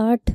8।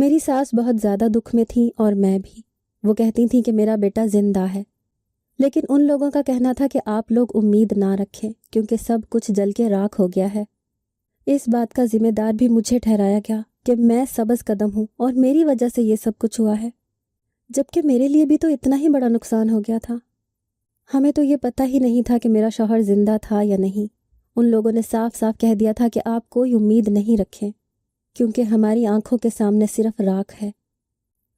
میری ساس بہت زیادہ دکھ میں تھیں اور میں بھی۔ وہ کہتی تھیں کہ میرا بیٹا زندہ ہے، لیکن ان لوگوں کا کہنا تھا کہ آپ لوگ امید نہ رکھیں کیونکہ سب کچھ جل کے راکھ ہو گیا ہے۔ اس بات کا ذمہ دار بھی مجھے ٹھہرایا گیا کہ میں سبز قدم ہوں اور میری وجہ سے یہ سب کچھ ہوا ہے، جبکہ میرے لیے بھی تو اتنا ہی بڑا نقصان ہو گیا تھا۔ ہمیں تو یہ پتہ ہی نہیں تھا کہ میرا شوہر زندہ تھا یا نہیں۔ ان لوگوں نے صاف صاف کہہ دیا تھا کہ آپ کوئی امید نہیں رکھیں کیونکہ ہماری آنکھوں کے سامنے صرف راکھ ہے۔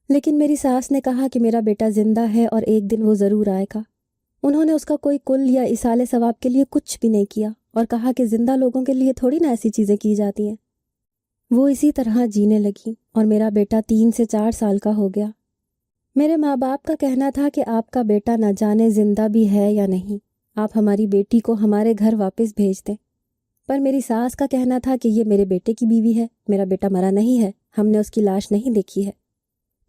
لیکن میری ساس نے کہا کہ میرا بیٹا زندہ ہے اور ایک دن وہ ضرور آئے گا۔ انہوں نے اس کا کوئی کل یا ایصال ثواب کے لیے کچھ بھی نہیں کیا اور کہا کہ زندہ لوگوں کے لیے تھوڑی نہ ایسی چیزیں کی جاتی ہیں۔ وہ اسی طرح جینے لگی اور میرا بیٹا 3 سے 4 سال کا ہو گیا۔ میرے ماں باپ کا کہنا تھا کہ آپ کا بیٹا نہ جانے زندہ بھی ہے یا نہیں، آپ ہماری بیٹی کو ہمارے گھر واپس بھیج دیں۔ پر میری ساس کا کہنا تھا کہ یہ میرے بیٹے کی بیوی ہے، میرا بیٹا مرا نہیں ہے، ہم نے اس کی لاش نہیں دیکھی ہے،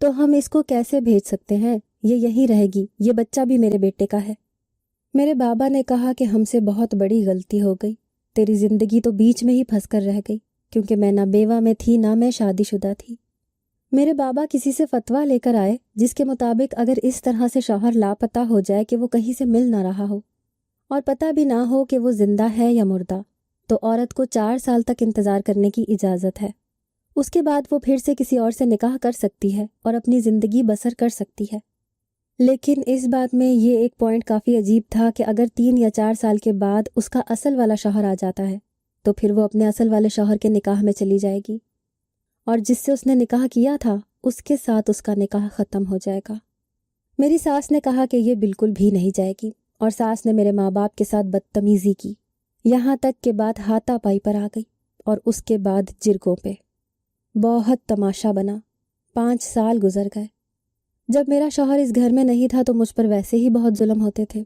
تو ہم اس کو کیسے بھیج سکتے ہیں؟ یہ یہیں رہے گی، یہ بچہ بھی میرے بیٹے کا ہے۔ میرے بابا نے کہا کہ ہم سے بہت بڑی غلطی ہو گئی، تیری زندگی تو بیچ میں ہی پھنس کر رہ گئی، کیونکہ میں نہ بیوہ میں تھی نہ میں شادی شدہ تھی۔ میرے بابا کسی سے فتویٰ لے کر آئے جس کے مطابق اگر اس طرح سے شوہر لاپتہ ہو جائے کہ وہ کہیں سے مل نہ رہا ہو اور پتہ بھی نہ ہو کہ وہ زندہ ہے یا مردہ، تو عورت کو 4 سال تک انتظار کرنے کی اجازت ہے۔ اس کے بعد وہ پھر سے کسی اور سے نکاح کر سکتی ہے اور اپنی زندگی بسر کر سکتی ہے۔ لیکن اس بات میں یہ ایک پوائنٹ کافی عجیب تھا کہ اگر 3 یا 4 سال کے بعد اس کا اصل والا شوہر آ جاتا ہے تو پھر وہ اپنے اصل والے شوہر کے نکاح میں چلی جائے گی اور جس سے اس نے نکاح کیا تھا اس کے ساتھ اس کا نکاح ختم ہو جائے گا۔ میری ساس نے کہا کہ یہ بالکل بھی نہیں جائے گی اور ساس نے میرے ماں باپ کے ساتھ بدتمیزی کی، یہاں تک کہ بات ہاتھا پائی پر آ گئی اور اس کے بعد جرگوں پہ۔ بہت تماشا بنا۔ 5 سال گزر گئے۔ جب میرا شوہر اس گھر میں نہیں تھا تو مجھ پر ویسے ہی بہت ظلم ہوتے تھے،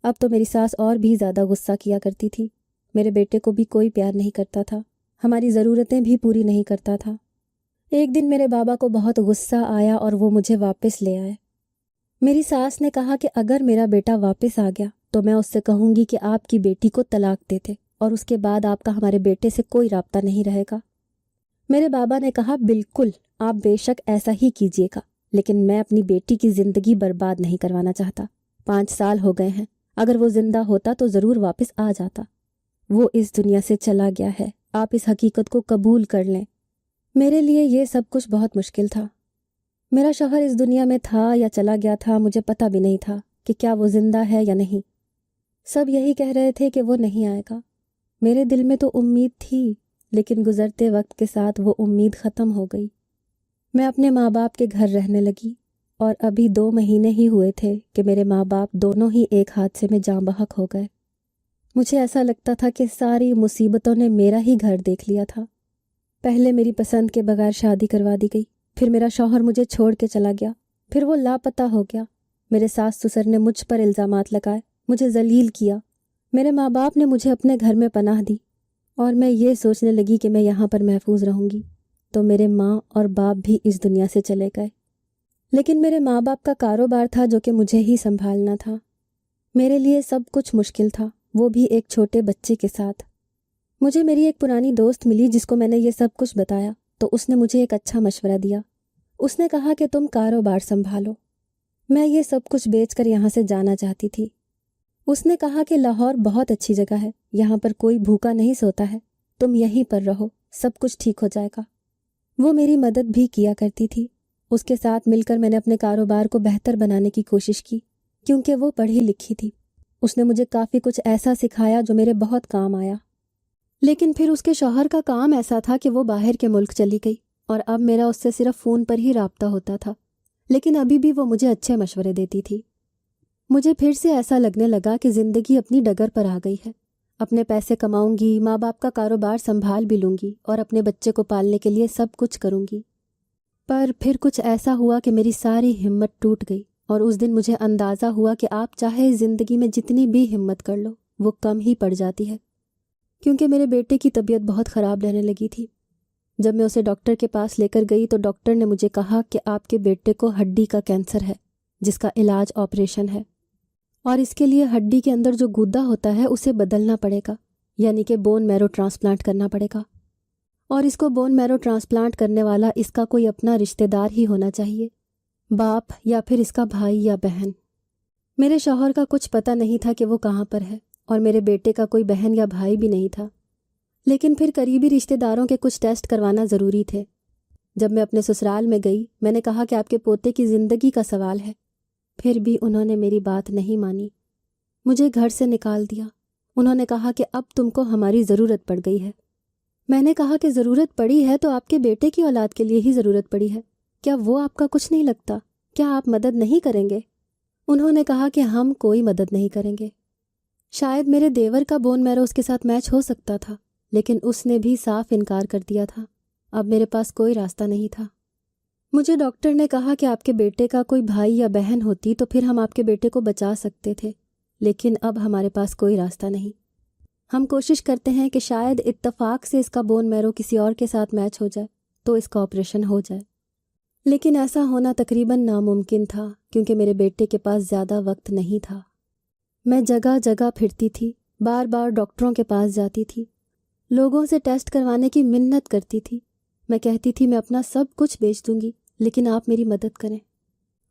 اب تو میری ساس اور بھی زیادہ غصہ کیا کرتی تھی۔ میرے بیٹے کو بھی کوئی پیار نہیں کرتا تھا، ہماری ضرورتیں بھی پوری نہیں کرتا تھا۔ ایک دن میرے بابا کو بہت غصہ آیا اور وہ مجھے واپس لے آئے۔ میری ساس نے کہا کہ اگر میرا بیٹا واپس آ گیا تو میں اس سے کہوں گی کہ آپ کی بیٹی کو طلاق دے دے اور اس کے بعد آپ کا ہمارے بیٹے سے کوئی رابطہ نہیں رہے گا۔ میرے بابا نے کہا بالکل، آپ بے شک ایسا ہی کیجیے گا، لیکن میں اپنی بیٹی کی زندگی برباد نہیں کروانا چاہتا۔ 5 سال ہو گئے ہیں، اگر وہ زندہ ہوتا تو ضرور واپس آ جاتا۔ وہ اس دنیا سے چلا گیا ہے، آپ اس حقیقت کو قبول کر لیں۔ میرے لیے یہ سب کچھ بہت مشکل تھا۔ میرا شوہر اس دنیا میں تھا یا چلا گیا تھا، مجھے پتہ بھی نہیں تھا کہ کیا وہ زندہ ہے یا نہیں۔ سب یہی کہہ رہے تھے کہ وہ نہیں آئے گا۔ میرے دل میں تو امید تھی، لیکن گزرتے وقت کے ساتھ وہ امید ختم ہو گئی۔ میں اپنے ماں باپ کے گھر رہنے لگی اور ابھی 2 مہینے ہی ہوئے تھے کہ میرے ماں باپ دونوں ہی ایک حادثے میں جاں بحق ہو گئے۔ مجھے ایسا لگتا تھا کہ ساری مصیبتوں نے میرا ہی گھر دیکھ لیا تھا۔ پہلے میری پسند کے بغیر شادی کروا دی گئی، پھر میرا شوہر مجھے چھوڑ کے چلا گیا، پھر وہ لاپتہ ہو گیا۔ میرے ساس سسر نے مجھ پر الزامات لگائے، مجھے ذلیل کیا۔ میرے ماں باپ نے مجھے اپنے گھر میں پناہ دی اور میں یہ سوچنے لگی کہ میں یہاں پر محفوظ رہوں گی، تو میرے ماں اور باپ بھی اس دنیا سے چلے گئے۔ لیکن میرے ماں باپ کا کاروبار تھا جو کہ مجھے ہی سنبھالنا تھا۔ میرے لیے سب کچھ مشکل تھا، وہ بھی ایک چھوٹے بچے کے ساتھ۔ مجھے میری ایک پرانی دوست ملی جس کو میں نے یہ سب کچھ بتایا تو اس نے مجھے ایک اچھا مشورہ دیا۔ اس نے کہا کہ تم کاروبار سنبھالو۔ میں یہ سب کچھ بیچ کر یہاں سے جانا چاہتی تھی۔ اس نے کہا کہ لاہور بہت اچھی جگہ ہے، یہاں پر کوئی بھوکا نہیں سوتا ہے، تم یہیں پر رہو، سب کچھ ٹھیک ہو جائے گا۔ وہ میری مدد بھی کیا کرتی تھی۔ اس کے ساتھ مل کر میں نے اپنے کاروبار کو بہتر بنانے کی کوشش کی، کیونکہ وہ پڑھی لکھی تھی۔ اس نے مجھے کافی کچھ ایسا سکھایا جو میرے بہت کام آیا۔ لیکن پھر اس کے شوہر کا کام ایسا تھا کہ وہ باہر کے ملک چلی گئی اور اب میرا اس سے صرف فون پر ہی رابطہ ہوتا تھا، لیکن ابھی بھی وہ مجھے اچھے مشورے دیتی تھی۔ مجھے پھر سے ایسا لگنے لگا کہ زندگی اپنی ڈگر پر آ گئی ہے، اپنے پیسے کماؤں گی، ماں باپ کا کاروبار سنبھال بھی لوں گی اور اپنے بچے کو پالنے کے لیے سب کچھ کروں گی۔ پر پھر کچھ ایسا ہوا کہ میری ساری ہمت ٹوٹ گئی اور اس دن مجھے اندازہ ہوا کہ آپ چاہے زندگی میں جتنی بھی ہمت کر لو وہ کم ہی پڑ جاتی ہے، کیونکہ میرے بیٹے کی طبیعت بہت خراب رہنے لگی تھی۔ جب میں اسے ڈاکٹر کے پاس لے کر گئی تو ڈاکٹر نے مجھے کہا کہ آپ کے بیٹے کو ہڈی کا کینسر ہے، جس کا علاج آپریشن ہے، اور اس کے لیے ہڈی کے اندر جو گودا ہوتا ہے اسے بدلنا پڑے گا، یعنی کہ بون میرو ٹرانسپلانٹ کرنا پڑے گا۔ اور اس کو بون میرو ٹرانسپلانٹ کرنے والا اس کا کوئی اپنا رشتہ دار ہی ہونا چاہیے، باپ یا پھر اس کا بھائی یا بہن۔ میرے شوہر کا کچھ پتہ نہیں تھا کہ وہ کہاں پر ہے، اور میرے بیٹے کا کوئی بہن یا بھائی بھی نہیں تھا، لیکن پھر قریبی رشتہ داروں کے کچھ ٹیسٹ کروانا ضروری تھے۔ جب میں اپنے سسرال میں گئی، میں نے کہا کہ آپ کے پوتے کی زندگی کا سوال ہے، پھر بھی انہوں نے میری بات نہیں مانی، مجھے گھر سے نکال دیا۔ انہوں نے کہا کہ اب تم کو ہماری ضرورت پڑ گئی ہے۔ میں نے کہا کہ ضرورت پڑی ہے تو آپ کے بیٹے کی اولاد کے لیے ہی ضرورت پڑی ہے، کیا وہ آپ کا کچھ نہیں لگتا؟ کیا آپ مدد نہیں کریں گے؟ انہوں نے کہا کہ ہم کوئی مدد نہیں کریں گے۔ شاید میرے دیور کا بون میرو اس کے ساتھ میچ ہو سکتا تھا، لیکن اس نے بھی صاف انکار کر دیا تھا۔ اب میرے پاس کوئی راستہ نہیں تھا۔ مجھے ڈاکٹر نے کہا کہ آپ کے بیٹے کا کوئی بھائی یا بہن ہوتی تو پھر ہم آپ کے بیٹے کو بچا سکتے تھے، لیکن اب ہمارے پاس کوئی راستہ نہیں۔ ہم کوشش کرتے ہیں کہ شاید اتفاق سے اس کا بون میرو کسی اور کے ساتھ میچ ہو جائے تو اس کا آپریشن ہو جائے، لیکن ایسا ہونا تقریباً ناممکن تھا کیونکہ میرے بیٹے کے پاس زیادہ وقت نہیں تھا۔ میں جگہ جگہ پھرتی تھی، بار بار ڈاکٹروں کے پاس جاتی تھی، لوگوں سے ٹیسٹ کروانے کی منت کرتی تھی۔ میں کہتی تھی میں اپنا سب کچھ بیچ دوں گی، لیکن آپ میری مدد کریں۔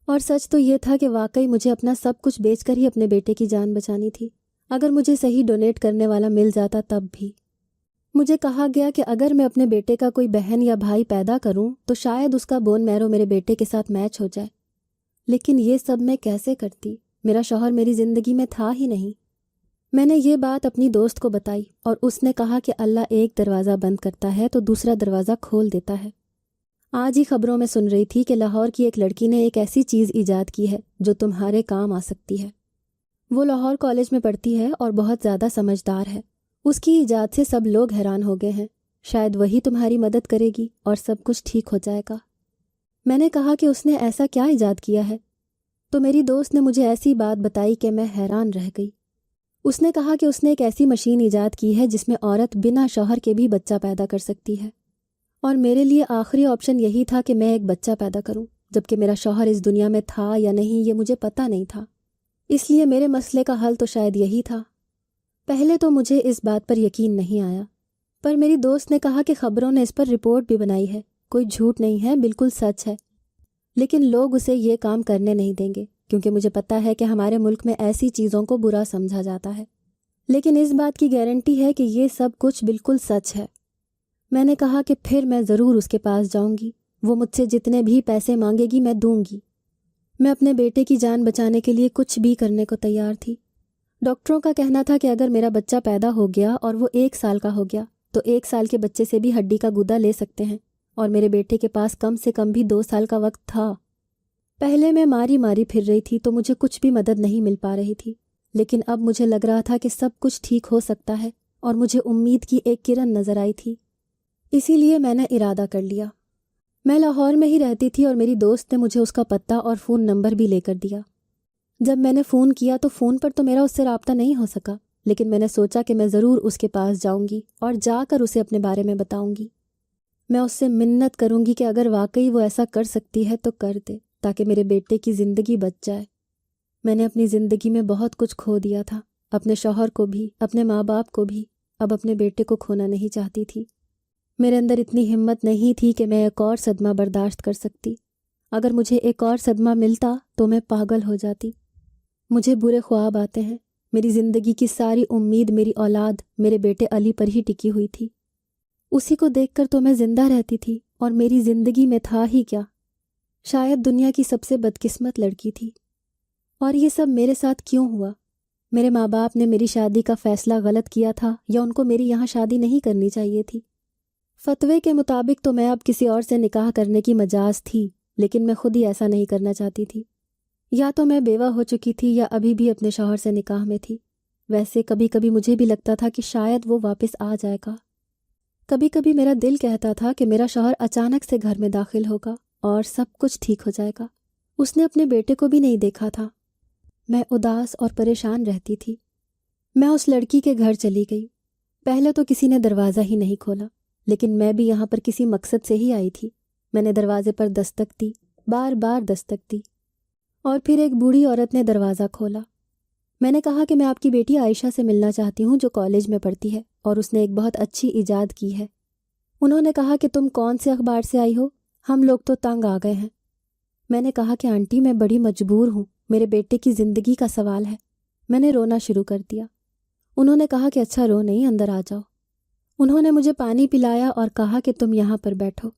اور سچ تو یہ تھا کہ واقعی مجھے اپنا سب کچھ بیچ کر ہی اپنے بیٹے کی جان بچانی تھی، اگر مجھے صحیح ڈونیٹ کرنے والا مل جاتا تب بھی۔ مجھے کہا گیا کہ اگر میں اپنے بیٹے کا کوئی بہن یا بھائی پیدا کروں تو شاید اس کا بون میرو میرے بیٹے کے ساتھ میچ ہو جائے، لیکن یہ سب میں کیسے کرتی؟ میرا شوہر میری زندگی میں تھا ہی نہیں۔ میں نے یہ بات اپنی دوست کو بتائی اور اس نے کہا کہ اللہ ایک دروازہ بند کرتا ہے تو دوسرا دروازہ کھول دیتا ہے۔ آج ہی خبروں میں سن رہی تھی کہ لاہور کی ایک لڑکی نے ایک ایسی چیز ایجاد کی ہے جو تمہارے کام آ سکتی ہے۔ وہ لاہور کالج میں پڑھتی ہے اور بہت زیادہ سمجھدار ہے۔ اس کی ایجاد سے سب لوگ حیران ہو گئے ہیں، شاید وہی تمہاری مدد کرے گی اور سب کچھ ٹھیک ہو جائے گا۔ میں نے کہا کہ اس نے ایسا کیا ایجاد کیا ہے؟ تو میری دوست نے مجھے ایسی بات بتائی کہ میں حیران رہ گئی۔ اس نے کہا کہ اس نے ایک ایسی مشین ایجاد کی ہے جس میں عورت بنا شوہر کے بھی بچہ پیدا کر سکتی ہے، اور میرے لیے آخری آپشن یہی تھا کہ میں ایک بچہ پیدا کروں، جبکہ میرا شوہر اس دنیا میں تھا یا نہیں یہ مجھے پتہ نہیں تھا، اس لیے میرے مسئلے کا حل تو شاید یہی تھا۔ پہلے تو مجھے اس بات پر یقین نہیں آیا، پر میری دوست نے کہا کہ خبروں نے اس پر رپورٹ بھی بنائی ہے، کوئی جھوٹ نہیں ہے، بالکل سچ ہے، لیکن لوگ اسے یہ کام کرنے نہیں دیں گے کیونکہ مجھے پتہ ہے کہ ہمارے ملک میں ایسی چیزوں کو برا سمجھا جاتا ہے، لیکن اس بات کی گارنٹی ہے کہ یہ سب کچھ بالکل سچ ہے۔ میں نے کہا کہ پھر میں ضرور اس کے پاس جاؤں گی، وہ مجھ سے جتنے بھی پیسے مانگے گی میں دوں گی۔ میں اپنے بیٹے کی جان بچانے کے لیے کچھ بھی کرنے کو تیار تھی۔ ڈاکٹروں کا کہنا تھا کہ اگر میرا بچہ پیدا ہو گیا اور وہ 1 سال کا ہو گیا تو 1 سال کے بچے سے بھی ہڈی کا گودا لے سکتے ہیں، اور میرے بیٹے کے پاس کم سے کم بھی 2 سال کا وقت تھا۔ پہلے میں ماری پھر رہی تھی تو مجھے کچھ بھی مدد نہیں مل پا رہی تھی، لیکن اب مجھے لگ رہا تھا کہ سب کچھ ٹھیک ہو سکتا ہے، اور مجھے امید کی ایک کرن نظر آئی تھی، اسی لیے میں نے ارادہ کر لیا۔ میں لاہور میں ہی رہتی تھی اور میری دوست نے مجھے اس کا پتہ اور فون نمبر بھی لے کر دیا۔ جب میں نے فون کیا تو فون پر تو میرا اس سے رابطہ نہیں ہو سکا، لیکن میں نے سوچا کہ میں ضرور اس کے پاس جاؤں گی اور جا کر اسے اپنے بارے میں بتاؤں گی۔ میں اس سے منت کروں گی کہ اگر واقعی وہ ایسا کر سکتی ہے تو کر دے، تاکہ میرے بیٹے کی زندگی بچ جائے۔ میں نے اپنی زندگی میں بہت کچھ کھو دیا تھا، اپنے شوہر کو بھی، اپنے ماں باپ کو بھی، اب اپنے بیٹے کو کھونا نہیں چاہتی تھی۔ میرے اندر اتنی ہمت نہیں تھی کہ میں ایک اور صدمہ برداشت کر سکتی۔ اگر مجھے ایک اور صدمہ ملتا تو میں پاگل ہو جاتی۔ مجھے برے خواب آتے ہیں، میری زندگی کی ساری امید میری اولاد، میرے بیٹے علی پر ہی ٹکی ہوئی تھی۔ اسی کو دیکھ کر تو میں زندہ رہتی تھی، اور میری زندگی میں تھا ہی کیا؟ شاید دنیا کی سب سے بدقسمت لڑکی تھی۔ اور یہ سب میرے ساتھ کیوں ہوا؟ میرے ماں باپ نے میری شادی کا فیصلہ غلط کیا تھا، یا ان کو میری یہاں شادی نہیں کرنی چاہیے تھی؟ فتوے کے مطابق تو میں اب کسی اور سے نکاح کرنے کی مجاز تھی، لیکن میں خود ہی ایسا نہیں کرنا چاہتی تھی۔ یا تو میں بیوہ ہو چکی تھی یا ابھی بھی اپنے شوہر سے نکاح میں تھی۔ ویسے کبھی کبھی مجھے بھی لگتا تھا کہ شاید وہ واپس آ جائے گا۔ کبھی کبھی میرا دل کہتا تھا کہ میرا شوہر اچانک سے گھر میں داخل ہوگا اور سب کچھ ٹھیک ہو جائے گا۔ اس نے اپنے بیٹے کو بھی نہیں دیکھا تھا۔ میں اداس اور پریشان رہتی تھی۔ میں اس لڑکی کے گھر چلی گئی۔ پہلے تو کسی نے دروازہ ہی نہیں کھولا، لیکن میں بھی یہاں پر کسی مقصد سے ہی آئی تھی۔ میں نے دروازے پر دستک دی، بار بار دستک دی، اور پھر ایک بوڑھی عورت نے دروازہ کھولا۔ میں نے کہا کہ میں آپ کی بیٹی عائشہ سے ملنا چاہتی ہوں جو کالج میں پڑھتی ہے، اور اس نے ایک بہت اچھی ایجاد کی ہے۔ انہوں نے کہا کہ تم کون سے اخبار سے آئی ہو؟ ہم لوگ تو تنگ آ گئے ہیں۔ میں نے کہا کہ آنٹی میں بڑی مجبور ہوں، میرے بیٹے کی زندگی کا سوال ہے۔ میں نے رونا شروع کر دیا۔ انہوں نے کہا کہ اچھا رو نہیں، اندر آ جاؤ۔ انہوں نے مجھے پانی پلایا اور کہا کہ تم یہاں پر بیٹھو۔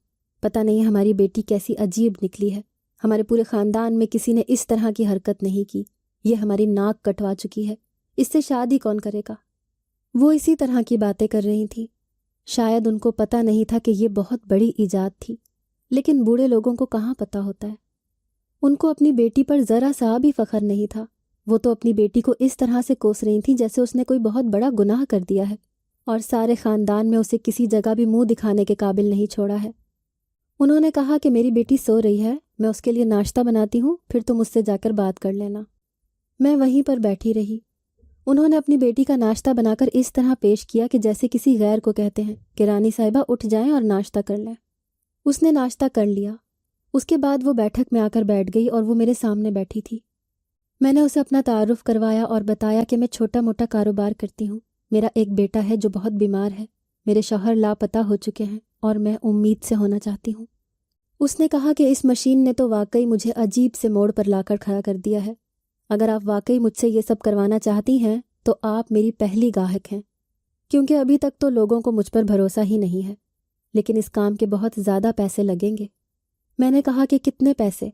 پتہ نہیں ہماری بیٹی کیسی عجیب نکلی ہے، ہمارے پورے خاندان میں کسی نے اس طرح کی حرکت نہیں کی۔ یہ ہماری ناک کٹوا چکی ہے، اس سے شادی کون کرے گا؟ وہ اسی طرح کی باتیں کر رہی تھیں۔ شاید ان کو پتہ نہیں تھا کہ یہ بہت بڑی ایجاد تھی، لیکن بوڑھے لوگوں کو کہاں پتہ ہوتا ہے۔ ان کو اپنی بیٹی پر ذرا سا بھی فخر نہیں تھا۔ وہ تو اپنی بیٹی کو اس طرح سے کوس رہی تھیں جیسے اس نے کوئی بہت بڑا گناہ کر دیا ہے اور سارے خاندان میں اسے کسی جگہ بھی منہ دکھانے کے قابل نہیں چھوڑا ہے۔ انہوں نے کہا کہ میری بیٹی سو رہی ہے، میں اس کے لیے ناشتہ بناتی ہوں، پھر تم اس سے جا کر بات کر لینا۔ میں وہیں پر بیٹھی رہی۔ انہوں نے اپنی بیٹی کا ناشتہ بنا کر اس طرح پیش کیا کہ جیسے کسی غیر کو کہتے ہیں کہ رانی صاحبہ اٹھ جائیں اور ناشتہ کر لیں۔ اس نے ناشتہ کر لیا۔ اس کے بعد وہ بیٹھک میں آ کر بیٹھ گئی اور وہ میرے سامنے بیٹھی تھی۔ میں نے اسے اپنا تعارف کروایا اور بتایا کہ میں چھوٹا موٹا کاروبار کرتی ہوں، میرا ایک بیٹا ہے جو بہت بیمار ہے، میرے شوہر لاپتہ ہو چکے ہیں اور میں امید سے ہونا چاہتی ہوں۔ اس نے کہا کہ اس مشین نے تو واقعی مجھے عجیب سے موڑ پر لا کر کھڑا کر دیا ہے۔ اگر آپ واقعی مجھ سے یہ سب کروانا چاہتی ہیں تو آپ میری پہلی گاہک ہیں، کیونکہ ابھی تک تو لوگوں کو مجھ پر بھروسہ ہی نہیں ہے، لیکن اس کام کے بہت زیادہ پیسے لگیں گے۔ میں نے کہا کہ کتنے پیسے؟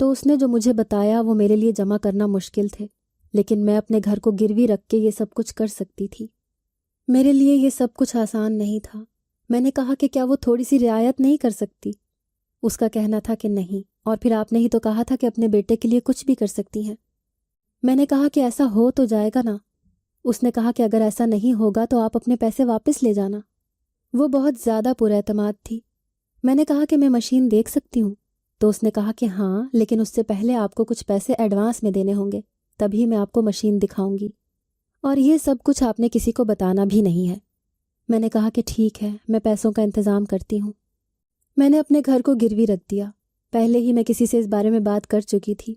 تو اس نے جو مجھے بتایا وہ میرے لیے جمع کرنا مشکل تھے، لیکن میں اپنے گھر کو گروی رکھ کے یہ سب کچھ کر سکتی تھی۔ میرے لیے یہ سب کچھ آسان نہیں تھا۔ میں نے کہا کہ کیا وہ تھوڑی سی رعایت نہیں کر سکتی؟ اس کا کہنا تھا کہ نہیں، اور پھر آپ نے ہی تو کہا تھا کہ اپنے بیٹے کے لیے کچھ بھی کر سکتی ہیں۔ میں نے کہا کہ ایسا ہو تو جائے گا نا۔ اس نے کہا کہ اگر ایسا نہیں ہوگا تو آپ اپنے پیسے واپس لے جانا۔ وہ بہت زیادہ پر اعتماد تھی۔ میں نے کہا کہ میں مشین دیکھ سکتی ہوں؟ تو اس نے کہا کہ ہاں، لیکن اس سے پہلے آپ کو کچھ پیسے ایڈوانس میں دینے ہوں گے، تبھی میں آپ کو مشین دکھاؤں گی، اور یہ سب کچھ آپ نے کسی کو بتانا بھی نہیں ہے۔ میں نے کہا کہ ٹھیک ہے، میں پیسوں کا انتظام کرتی ہوں۔ میں نے اپنے گھر کو گروی رکھ دیا۔ پہلے ہی میں کسی سے اس بارے میں بات کر چکی تھی۔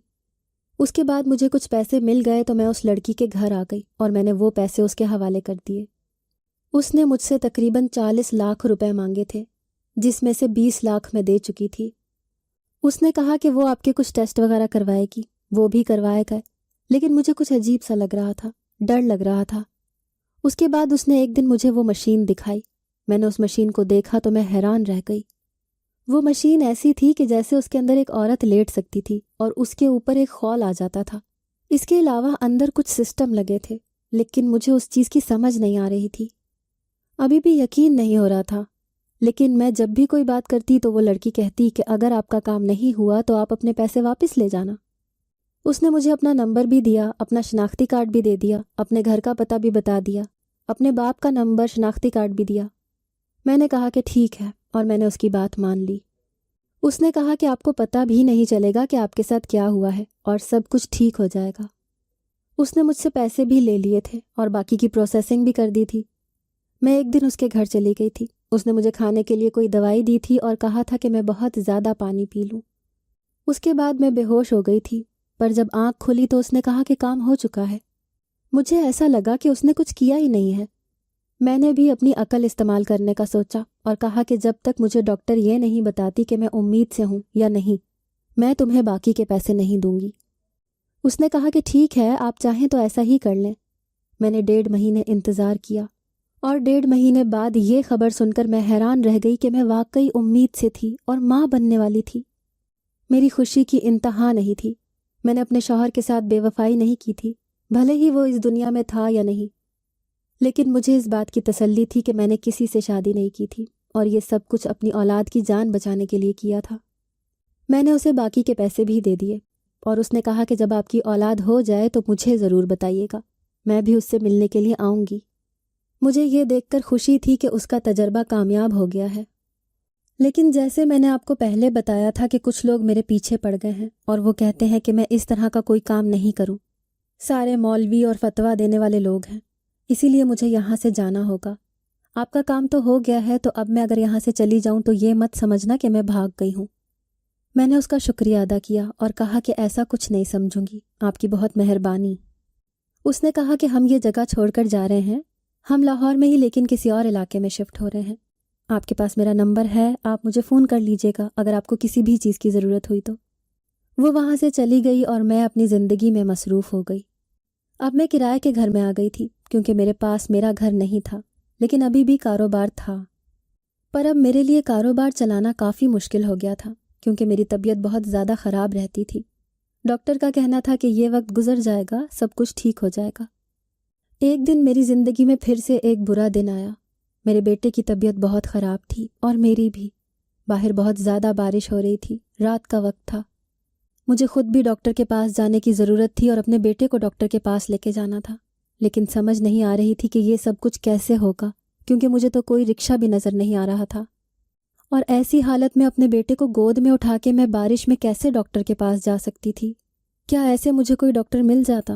اس کے بعد مجھے کچھ پیسے مل گئے تو میں اس لڑکی کے گھر آ گئی اور میں نے وہ پیسے اس کے حوالے کر دیے۔ اس نے مجھ سے تقریباً 40 لاکھ روپے مانگے تھے، جس میں سے 20 لاکھ میں دے چکی تھی۔ اس نے کہا کہ وہ آپ کے کچھ ٹیسٹ وغیرہ کروائے گی، وہ بھی کروائے گئے، لیکن مجھے کچھ عجیب سا لگ رہا تھا، ڈر لگ رہا تھا۔ اس کے بعد اس نے ایک دن مجھے وہ مشین دکھائی۔ میں نے اس مشین کو دیکھا تو میں حیران رہ گئی۔ وہ مشین ایسی تھی کہ جیسے اس کے اندر ایک عورت لیٹ سکتی تھی اور اس کے اوپر ایک خول آ جاتا تھا۔ اس کے علاوہ اندر کچھ سسٹم لگے تھے، لیکن مجھے اس چیز کی سمجھ نہیں آ رہی تھی۔ ابھی بھی یقین نہیں ہو رہا تھا، لیکن میں جب بھی کوئی بات کرتی تو وہ لڑکی کہتی کہ اگر آپ کا کام نہیں ہوا تو آپ اپنے پیسے واپس لے جانا۔ اس نے مجھے اپنا نمبر بھی دیا، اپنا شناختی کارڈ بھی دے دیا، اپنے گھر کا پتہ بھی بتا دیا، اپنے باپ کا نمبر، شناختی کارڈ بھی دیا۔ میں نے کہا کہ ٹھیک ہے، اور میں نے اس کی بات مان لی۔ اس نے کہا کہ آپ کو پتہ بھی نہیں چلے گا کہ آپ کے ساتھ کیا ہوا ہے اور سب کچھ ٹھیک ہو جائے گا۔ اس نے مجھ سے پیسے بھی لے لیے تھے اور باقی کی پروسیسنگ بھی کر دی تھی۔ میں ایک دن اس کے گھر چلی گئی تھی۔ اس نے مجھے کھانے کے لیے کوئی دوائی دی تھی اور کہا تھا کہ میں بہت زیادہ پانی پی لوں۔ اس کے بعد میں بے ہوش ہو گئی تھی، پر جب آنکھ کھلی تو اس نے کہا کہ کام ہو چکا ہے۔ مجھے ایسا لگا کہ اس نے کچھ کیا ہی نہیں ہے۔ میں نے بھی اپنی عقل استعمال کرنے کا سوچا اور کہا کہ جب تک مجھے ڈاکٹر یہ نہیں بتاتی کہ میں امید سے ہوں یا نہیں، میں تمہیں باقی کے پیسے نہیں دوں گی۔ اس نے کہا کہ ٹھیک ہے، آپ چاہیں تو ایسا ہی کر لیں۔ میں نے 1.5 مہینے انتظار کیا، اور 1.5 مہینے بعد یہ خبر سن کر میں حیران رہ گئی کہ میں واقعی امید سے تھی اور ماں بننے والی تھی۔ میری خوشی کی انتہا نہیں تھی۔ میں نے اپنے شوہر کے ساتھ بے وفائی نہیں کی تھی، بھلے ہی وہ اس دنیا میں تھا یا نہیں، لیکن مجھے اس بات کی تسلی تھی کہ میں نے کسی سے شادی نہیں کی تھی اور یہ سب کچھ اپنی اولاد کی جان بچانے کے لیے کیا تھا۔ میں نے اسے باقی کے پیسے بھی دے دیے اور اس نے کہا کہ جب آپ کی اولاد ہو جائے تو مجھے ضرور بتائیے گا، میں بھی اس سے ملنے کے لیے آؤں گی۔ مجھے یہ دیکھ کر خوشی تھی کہ اس کا تجربہ کامیاب ہو گیا ہے، لیکن جیسے میں نے آپ کو پہلے بتایا تھا کہ کچھ لوگ میرے پیچھے پڑ گئے ہیں اور وہ کہتے ہیں کہ میں اس طرح کا کوئی کام نہیں کروں۔ سارے مولوی اور فتویٰ دینے والے لوگ ہیں، اسی لیے مجھے یہاں سے جانا ہوگا۔ آپ کا کام تو ہو گیا ہے، تو اب میں اگر یہاں سے چلی جاؤں تو یہ مت سمجھنا کہ میں بھاگ گئی ہوں۔ میں نے اس کا شکریہ ادا کیا اور کہا کہ ایسا کچھ نہیں سمجھوں گی، آپ کی بہت مہربانی۔ اس نے کہا کہ ہم یہ جگہ چھوڑ کر جا رہے ہیں، ہم لاہور میں ہی لیکن کسی اور علاقے میں شفٹ ہو رہے ہیں۔ آپ کے پاس میرا نمبر ہے، آپ مجھے فون کر لیجیے گا اگر آپ کو کسی بھی چیز کی ضرورت ہوئی تو۔ وہ وہاں سے چلی گئی اور میں اپنی زندگی میں مصروف ہو گئی۔ اب میں کرائے کے گھر میں آ گئی تھی کیونکہ میرے پاس میرا گھر نہیں تھا، لیکن ابھی بھی کاروبار تھا۔ پر اب میرے لیے کاروبار چلانا کافی مشکل ہو گیا تھا کیونکہ میری طبیعت بہت زیادہ خراب رہتی تھی۔ ڈاکٹر کا کہنا تھا کہ یہ وقت گزر جائے گا، سب کچھ ٹھیک ہو جائے گا۔ ایک دن میری زندگی میں پھر سے ایک برا دن آیا۔ میرے بیٹے کی طبیعت بہت خراب تھی اور میری بھی۔ باہر بہت زیادہ بارش ہو رہی تھی، رات کا وقت تھا۔ مجھے خود بھی ڈاکٹر کے پاس جانے کی ضرورت تھی اور اپنے بیٹے کو ڈاکٹر کے پاس لے کے جانا تھا، لیکن سمجھ نہیں آ رہی تھی کہ یہ سب کچھ کیسے ہوگا کیونکہ مجھے تو کوئی رکشہ بھی نظر نہیں آ رہا تھا۔ اور ایسی حالت میں اپنے بیٹے کو گود میں اٹھا کے میں بارش میں کیسے ڈاکٹر کے پاس جا سکتی تھی؟ کیا ایسے مجھے کوئی ڈاکٹر مل جاتا؟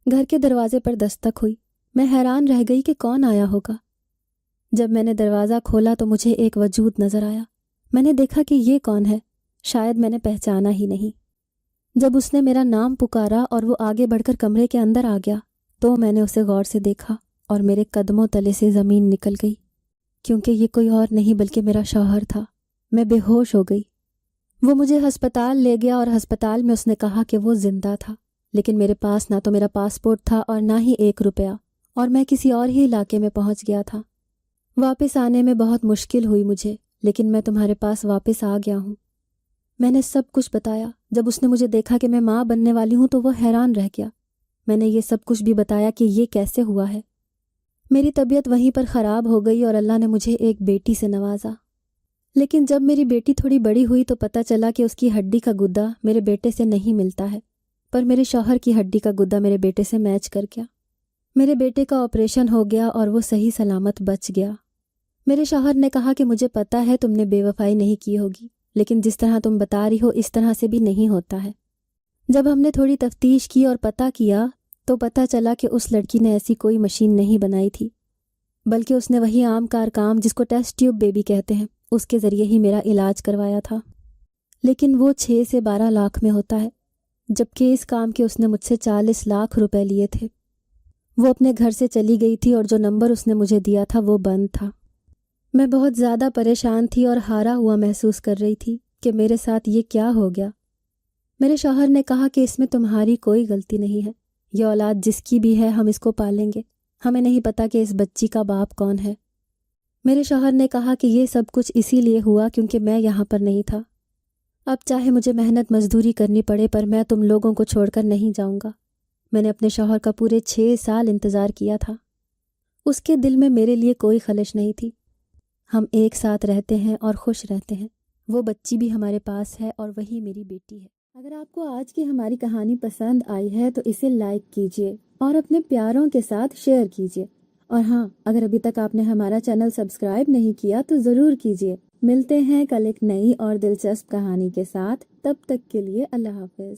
گھر کے دروازے پر دستک ہوئی۔ میں حیران رہ گئی کہ کون آیا ہوگا۔ جب میں نے دروازہ کھولا تو مجھے ایک وجود نظر آیا۔ میں نے دیکھا کہ یہ کون ہے، شاید میں نے پہچانا ہی نہیں۔ جب اس نے میرا نام پکارا اور وہ آگے بڑھ کر کمرے کے اندر آ گیا تو میں نے اسے غور سے دیکھا اور میرے قدموں تلے سے زمین نکل گئی، کیونکہ یہ کوئی اور نہیں بلکہ میرا شوہر تھا۔ میں بے ہوش ہو گئی۔ وہ مجھے ہسپتال لے گیا اور ہسپتال میں اس نے کہا کہ وہ زندہ تھا، لیکن میرے پاس نہ تو میرا پاسپورٹ تھا اور نہ ہی 1 روپیہ، اور میں کسی اور ہی علاقے میں پہنچ گیا تھا۔ واپس آنے میں بہت مشکل ہوئی مجھے، لیکن میں تمہارے پاس واپس آ گیا ہوں۔ میں نے سب کچھ بتایا۔ جب اس نے مجھے دیکھا کہ میں ماں بننے والی ہوں تو وہ حیران رہ گیا۔ میں نے یہ سب کچھ بھی بتایا کہ یہ کیسے ہوا ہے۔ میری طبیعت وہیں پر خراب ہو گئی اور اللہ نے مجھے ایک بیٹی سے نوازا۔ لیکن جب میری بیٹی تھوڑی بڑی ہوئی تو پتہ چلا کہ اس کی ہڈی کا گدا میرے بیٹے سے نہیں ملتا ہے، پر میرے شوہر کی ہڈی کا گدا میرے بیٹے سے میچ کر گیا۔ میرے بیٹے کا آپریشن ہو گیا اور وہ صحیح سلامت بچ گیا۔ میرے شوہر نے کہا کہ مجھے پتہ ہے تم نے بے وفائی نہیں کی ہوگی، لیکن جس طرح تم بتا رہی ہو اس طرح سے بھی نہیں ہوتا ہے۔ جب ہم نے تھوڑی تفتیش کی اور پتہ کیا تو پتہ چلا کہ اس لڑکی نے ایسی کوئی مشین نہیں بنائی تھی، بلکہ اس نے وہی عام کام جس کو ٹیسٹ ٹیوب بیبی کہتے ہیں، اس کے ذریعے ہی میرا علاج کروایا تھا۔ لیکن وہ 6 سے 12 لاکھ میں ہوتا ہے، جبکہ اس کام کے اس نے مجھ سے 40 لاکھ روپے لیے تھے۔ وہ اپنے گھر سے چلی گئی تھی اور جو نمبر اس نے مجھے دیا تھا وہ بند تھا۔ میں بہت زیادہ پریشان تھی اور ہارا ہوا محسوس کر رہی تھی کہ میرے ساتھ یہ کیا ہو گیا۔ میرے شوہر نے کہا کہ اس میں تمہاری کوئی غلطی نہیں ہے، یہ اولاد جس کی بھی ہے ہم اس کو پالیں گے، ہمیں نہیں پتہ کہ اس بچی کا باپ کون ہے۔ میرے شوہر نے کہا کہ یہ سب کچھ اسی لیے ہوا کیونکہ میں یہاں پر نہیں تھا۔ اب چاہے مجھے محنت مزدوری کرنی پڑے پر میں تم لوگوں کو چھوڑ کر نہیں جاؤں گا۔ میں نے اپنے شوہر کا پورے 6 سال انتظار کیا تھا۔ اس کے دل میں میرے لیے کوئی خلش نہیں تھی۔ ہم ایک ساتھ رہتے ہیں اور خوش رہتے ہیں۔ وہ بچی بھی ہمارے پاس ہے اور وہی میری بیٹی ہے۔ اگر آپ کو آج کی ہماری کہانی پسند آئی ہے تو اسے لائک کیجیے اور اپنے پیاروں کے ساتھ شیئر کیجیے، اور ہاں، اگر ابھی تک آپ نے ہمارا چینل سبسکرائب نہیں کیا تو ضرور کیجیے۔ ملتے ہیں کل ایک نئی اور دلچسپ کہانی کے ساتھ، تب تک کے لیے اللہ حافظ۔